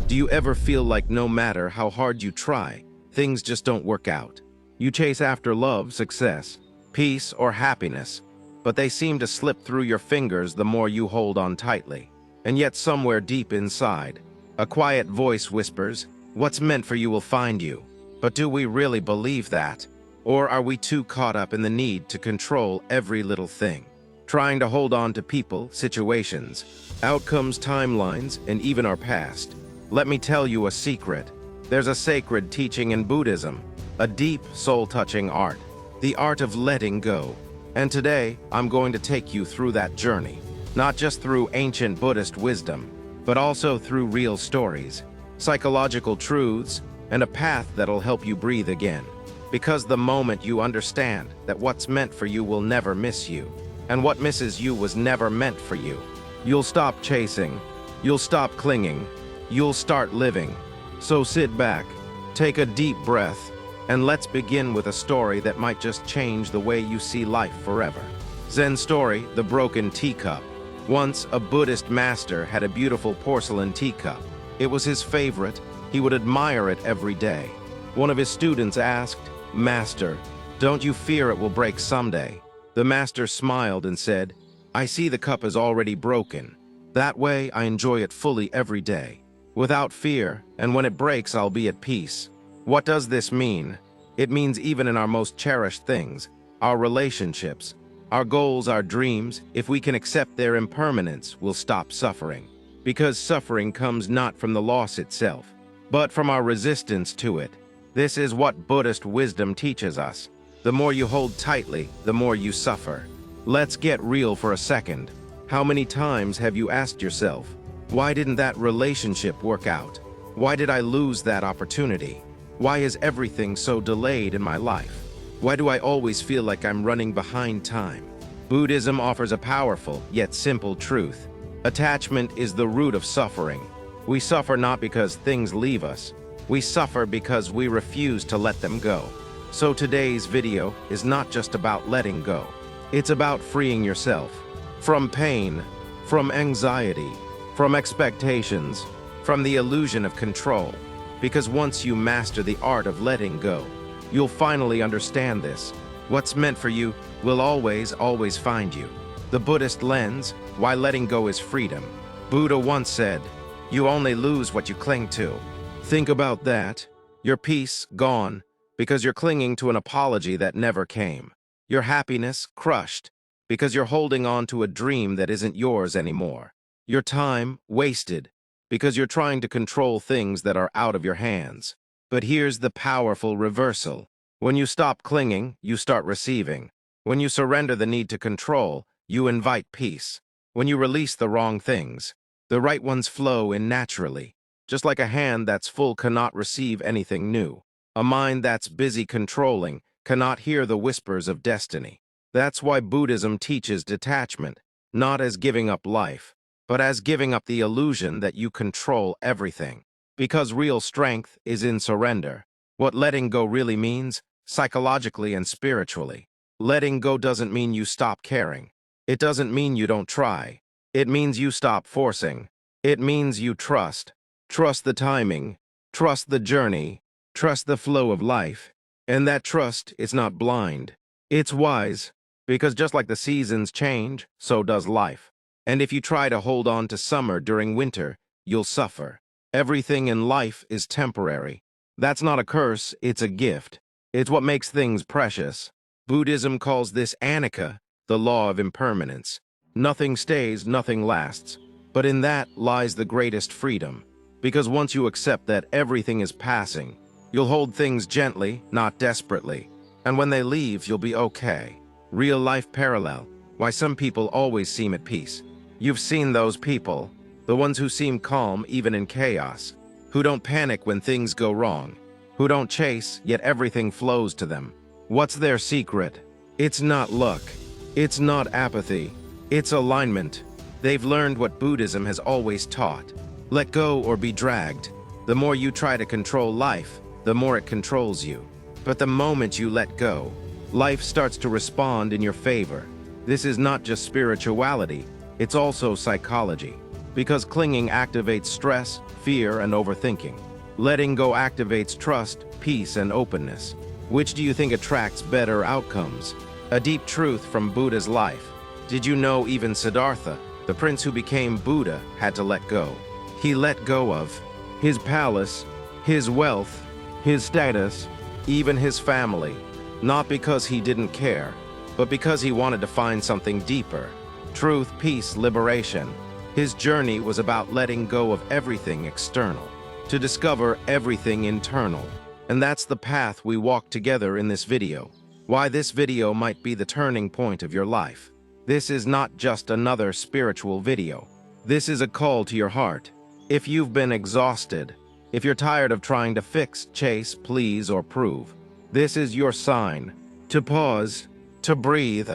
Do you ever feel like no matter how hard you try, things just don't work out? You chase after love, success, peace, or happiness, but they seem to slip through your fingers the more you hold on tightly. And yet somewhere deep inside, a quiet voice whispers, "What's meant for you will find you." But do we really believe that? Or are we too caught up in the need to control every little thing? Trying to hold on to people, situations, outcomes, timelines, and even our past. Let me tell you a secret. There's a sacred teaching in Buddhism, a deep, soul-touching art, the art of letting go. And today, I'm going to take you through that journey, not just through ancient Buddhist wisdom, but also through real stories, psychological truths, and a path that'll help you breathe again. Because the moment you understand that what's meant for you will never miss you, and what misses you was never meant for you, you'll stop chasing, you'll stop clinging, you'll start living. So sit back, take a deep breath, and let's begin with a story that might just change the way you see life forever. Zen story, The Broken Teacup. Once, a Buddhist master had a beautiful porcelain teacup. It was his favorite. He would admire it every day. One of his students asked, "Master, don't you fear it will break someday?" The master smiled and said, "I see the cup is already broken. That way I enjoy it fully every day, without fear, and when it breaks I'll be at peace." What does this mean? It means even in our most cherished things, our relationships, our goals, our dreams, if we can accept their impermanence, we'll stop suffering. Because suffering comes not from the loss itself, but from our resistance to it. This is what Buddhist wisdom teaches us. The more you hold tightly, the more you suffer. Let's get real for a second. How many times have you asked yourself, why didn't that relationship work out? Why did I lose that opportunity? Why is everything so delayed in my life? Why do I always feel like I'm running behind time? Buddhism offers a powerful, yet simple truth. Attachment is the root of suffering. We suffer not because things leave us. We suffer because we refuse to let them go. So today's video is not just about letting go. It's about freeing yourself from pain, from anxiety, from expectations, from the illusion of control. Because once you master the art of letting go, you'll finally understand this. What's meant for you will always find you. The Buddhist lens, why letting go is freedom. Buddha once said, "You only lose what you cling to." Think about that. Your peace gone because you're clinging to an apology that never came. Your happiness crushed because you're holding on to a dream that isn't yours anymore. Your time wasted because you're trying to control things that are out of your hands. But here's the powerful reversal. When you stop clinging, you start receiving. When you surrender the need to control, you invite peace. When you release the wrong things, the right ones flow in naturally. Just like a hand that's full cannot receive anything new. A mind that's busy controlling cannot hear the whispers of destiny. That's why Buddhism teaches detachment, not as giving up life, but as giving up the illusion that you control everything. Because real strength is in surrender. What letting go really means, psychologically and spiritually. Letting go doesn't mean you stop caring. It doesn't mean you don't try. It means you stop forcing. It means you trust. Trust the timing. Trust the journey. Trust the flow of life. And that trust is not blind. It's wise. Because just like the seasons change, so does life. And if you try to hold on to summer during winter, you'll suffer. Everything in life is temporary. That's not a curse, it's a gift. It's what makes things precious. Buddhism calls this anicca, the law of impermanence. Nothing stays, nothing lasts. But in that lies the greatest freedom. Because once you accept that everything is passing, you'll hold things gently, not desperately. And when they leave, you'll be okay. Real life parallel. Why some people always seem at peace. You've seen those people, the ones who seem calm even in chaos, who don't panic when things go wrong, who don't chase, yet everything flows to them. What's their secret? It's not luck. It's not apathy. It's alignment. They've learned what Buddhism has always taught. Let go or be dragged. The more you try to control life, the more it controls you. But the moment you let go, life starts to respond in your favor. This is not just spirituality. It's also psychology. because clinging activates stress, fear, and overthinking. Letting go activates trust, peace, and openness. Which do you think attracts better outcomes? A deep truth from Buddha's life. Did you know even Siddhartha, the prince who became Buddha, had to let go? He let go of his palace, his wealth, his status, even his family, not because he didn't care, but because he wanted to find something deeper. Truth, peace, liberation. His journey was about letting go of everything external, to discover everything internal. And that's the path we walk together in this video. Why this video might be the turning point of your life. This is not just another spiritual video. This is a call to your heart. If you've been exhausted, if you're tired of trying to fix, chase, please, or prove, this is your sign to pause, to breathe,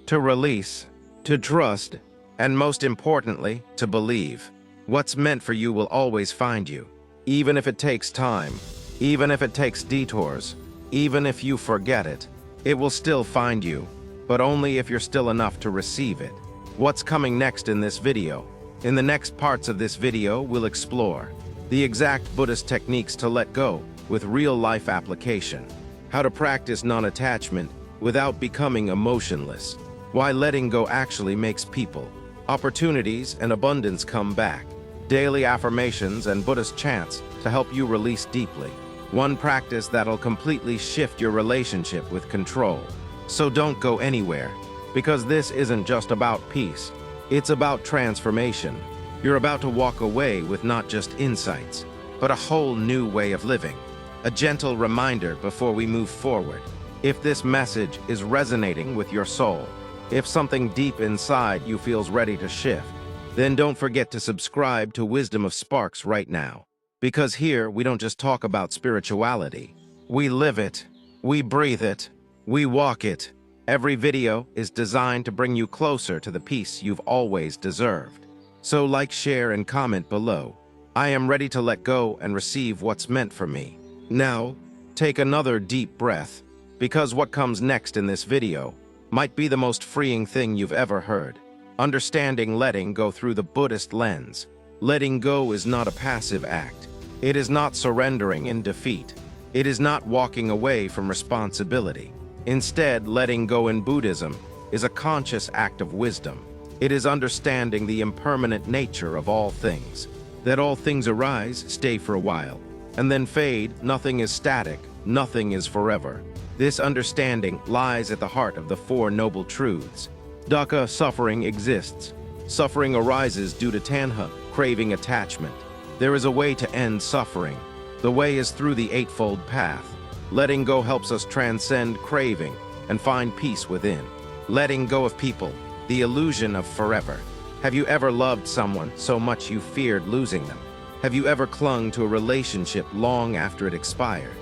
to release, to trust, and most importantly, to believe. What's meant for you will always find you, even if it takes time, even if it takes detours, even if you forget it. It will still find you, but only if you're still enough to receive it. What's coming next in this video? In the next parts of this video, we'll explore the exact Buddhist techniques to let go with real-life application, how to practice non-attachment without becoming emotionless, why letting go actually makes people, opportunities, and abundance come back, daily affirmations and Buddhist chants to help you release deeply, one practice that'll completely shift your relationship with control. So don't go anywhere, because this isn't just about peace, it's about transformation. You're about to walk away with not just insights, but a whole new way of living. A gentle reminder before we move forward. If this message is resonating with your soul, if something deep inside you feels ready to shift, then don't forget to subscribe to Wisdom of Sparks right now. Because here, we don't just talk about spirituality. We live it, we breathe it, we walk it. Every video is designed to bring you closer to the peace you've always deserved. So like, share, and comment below. I am ready to let go and receive what's meant for me. Now, take another deep breath, because what comes next in this video might be the most freeing thing you've ever heard. Understanding letting go through the Buddhist lens. Letting go is not a passive act. It is not surrendering in defeat. It is not walking away from responsibility. Instead, letting go in Buddhism is a conscious act of wisdom. It is understanding the impermanent nature of all things, that all things arise, stay for a while, and then fade. Nothing is static, nothing is forever. This understanding lies at the heart of the Four Noble Truths. Dukkha, suffering, exists. Suffering arises due to tanha, craving, attachment. There is a way to end suffering. The way is through the Eightfold Path. Letting go helps us transcend craving and find peace within. Letting go of people, the illusion of forever. Have you ever loved someone so much you feared losing them? Have you ever clung to a relationship long after it expired?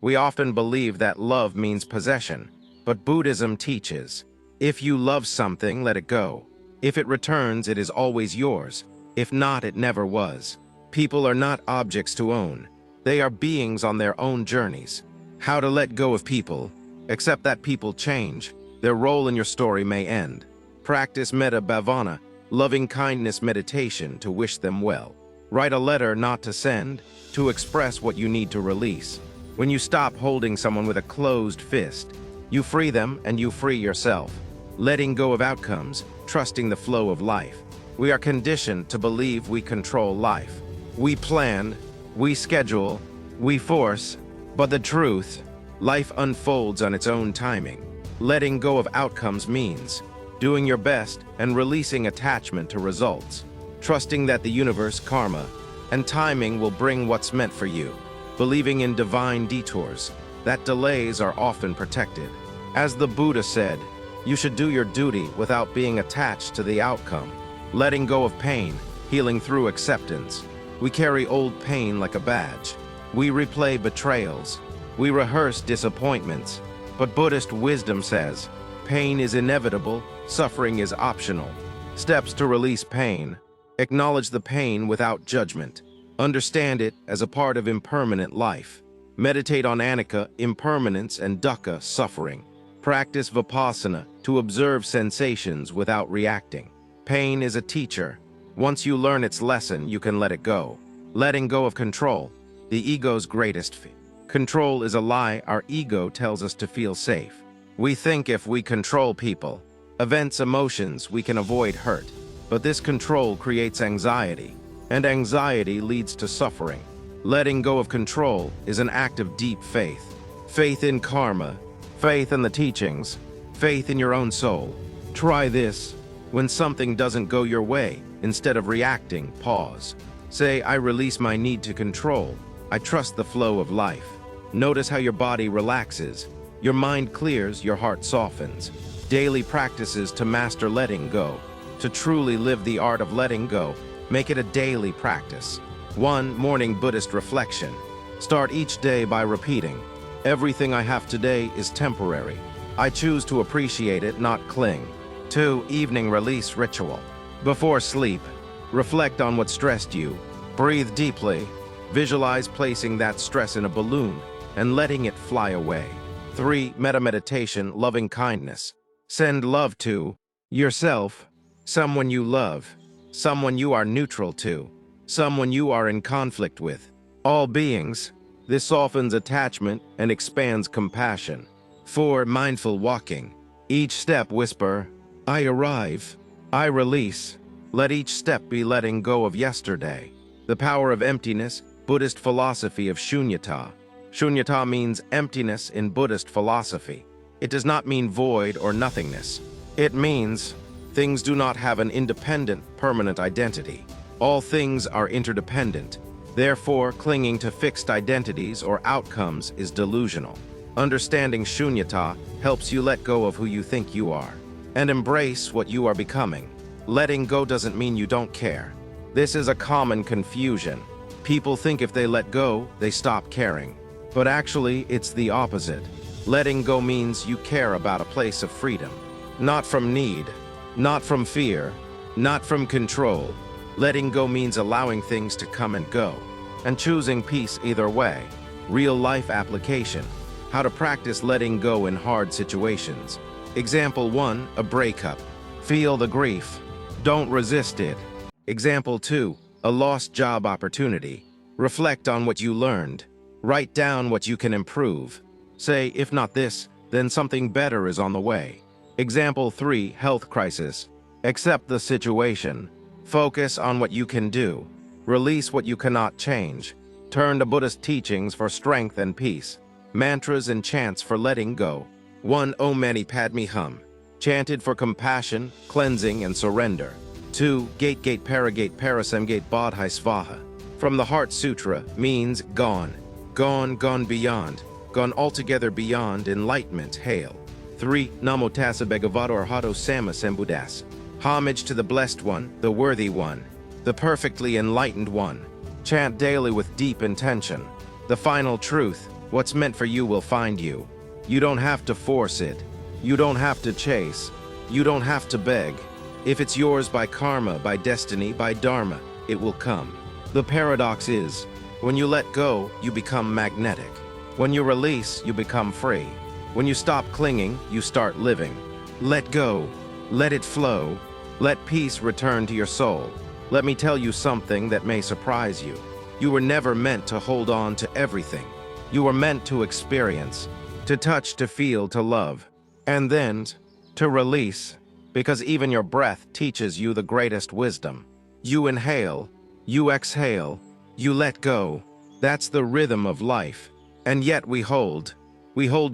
We often believe that love means possession, but Buddhism teaches, if you love something, let it go. If it returns, it is always yours. If not, it never was. People are not objects to own. They are beings on their own journeys. How to let go of people. Accept that people change. Their role in your story may end. Practice metta bhavana, loving kindness meditation to wish them well. Write a letter not to send, to express what you need to release. When you stop holding someone with a closed fist, you free them and you free yourself. Letting go of outcomes, trusting the flow of life. We are conditioned to believe we control life. We plan, we schedule, we force, but the truth, life unfolds on its own timing. Letting go of outcomes means doing your best and releasing attachment to results. Trusting that the universe, karma, and timing will bring what's meant for you. Believing in divine detours, that delays are often protected. As the Buddha said, you should do your duty without being attached to the outcome. Letting go of pain, healing through acceptance. We carry old pain like a badge. We replay betrayals. We rehearse disappointments. But Buddhist wisdom says, pain is inevitable, suffering is optional. Steps to release pain. Acknowledge the pain without judgment. Understand it as a part of impermanent life. Meditate on anicca, impermanence, and dukkha, suffering. Practice vipassana to observe sensations without reacting. Pain is a teacher. Once you learn its lesson, you can let it go. Letting go of control, the ego's greatest fear. Control is a lie our ego tells us to feel safe. We think if we control people, events, emotions, we can avoid hurt. But this control creates anxiety, and anxiety leads to suffering. Letting go of control is an act of deep faith. Faith in karma, faith in the teachings, faith in your own soul. Try this. When something doesn't go your way, instead of reacting, pause. Say, I release my need to control. I trust the flow of life. Notice how your body relaxes. Your mind clears, your heart softens. Daily practices to master letting go. To truly live the art of letting go, make it a daily practice. 1. Morning Buddhist reflection. Start each day by repeating, everything I have today is temporary. I choose to appreciate it, not cling. 2. Evening release ritual. Before sleep, reflect on what stressed you. Breathe deeply. Visualize placing that stress in a balloon and letting it fly away. 3. Meditation, loving kindness. Send love to yourself, someone you love, someone you are neutral to, someone you are in conflict with, all beings. This softens attachment and expands compassion. 4. Mindful walking. Each step whisper, I arrive, I release. Let each step be letting go of yesterday. The power of emptiness, Buddhist philosophy of shunyata. Shunyata means emptiness in Buddhist philosophy. It does not mean void or nothingness. It means things do not have an independent, permanent identity. All things are interdependent. Therefore, clinging to fixed identities or outcomes is delusional. Understanding shunyata helps you let go of who you think you are and embrace what you are becoming. Letting go doesn't mean you don't care. This is a common confusion. People think if they let go, they stop caring. But actually, it's the opposite. Letting go means you care about a place of freedom. Not from need, not from fear, not from control. Letting go means allowing things to come and go, and choosing peace either way. Real-life application. How to practice letting go in hard situations. Example 1, a breakup. Feel the grief. Don't resist it. Example 2, a lost job opportunity. Reflect on what you learned. Write down what you can improve. Say, if not this, then something better is on the way. Example 3, health crisis. Accept the situation. Focus on what you can do. Release what you cannot change. Turn to Buddhist teachings for strength and peace. Mantras and chants for letting go. 1. Om Mani Padme Hum. Chanted for compassion, cleansing, and surrender. 2. Gate Gate Paragate Parasamgate Bodhi Svaha. From the Heart Sutra, means gone. Gone, gone beyond. Gone altogether beyond enlightenment, hail. 3. Namo Tassa Bhagavato Arahato Sama Sambuddhassa. Homage to the Blessed One, the Worthy One, the perfectly enlightened One. Chant daily with deep intention. The final truth, what's meant for you will find you. You don't have to force it. You don't have to chase. You don't have to beg. If it's yours by karma, by destiny, by dharma, it will come. The paradox is, when you let go, you become magnetic. When you release, you become free. When you stop clinging, you start living. Let go. Let it flow. Let peace return to your soul. Let me tell you something that may surprise you. You were never meant to hold on to everything. You were meant to experience, to touch, to feel, to love, and then to release, because even your breath teaches you the greatest wisdom. You inhale, you exhale, you let go. That's the rhythm of life. And yet we hold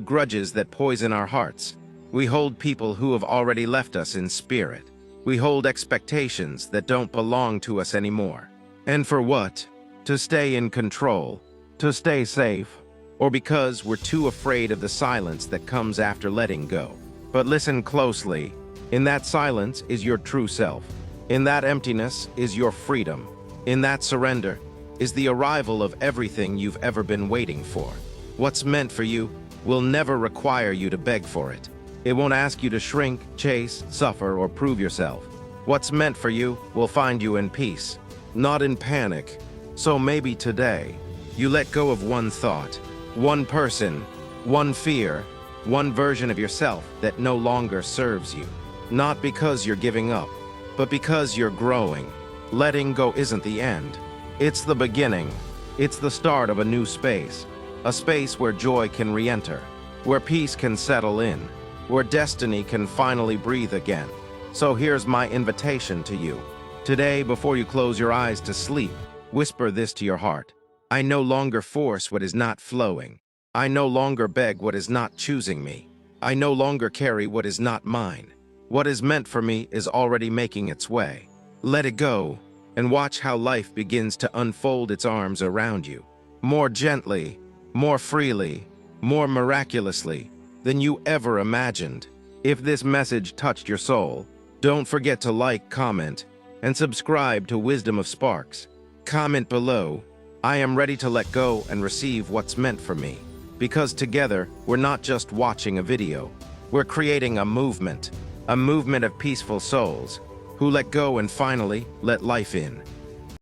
grudges that poison our hearts. We hold people who have already left us in spirit. We hold expectations that don't belong to us anymore. And for what? To stay in control, to stay safe, or because we're too afraid of the silence that comes after letting go. But listen closely. In that silence is your true self. In that emptiness is your freedom. In that surrender is the arrival of everything you've ever been waiting for. What's meant for you will never require you to beg for it. It won't ask you to shrink, chase, suffer, or prove yourself. What's meant for you will find you in peace, not in panic. So maybe today, you let go of one thought, one person, one fear, one version of yourself that no longer serves you. Not because you're giving up, but because you're growing. Letting go isn't the end. It's the beginning. It's the start of a new space. A space where joy can re-enter, where peace can settle in, where destiny can finally breathe again. So here's my invitation to you. Today, before you close your eyes to sleep, whisper this to your heart. I no longer force what is not flowing. I no longer beg what is not choosing me. I no longer carry what is not mine. What is meant for me is already making its way. Let it go, and watch how life begins to unfold its arms around you. More gently, more freely, more miraculously than you ever imagined. If this message touched your soul, don't forget to like, comment, and subscribe to Wisdom of Sparks. Comment below, I am ready to let go and receive what's meant for me. Because together, we're not just watching a video. We're creating a movement of peaceful souls who let go and finally let life in.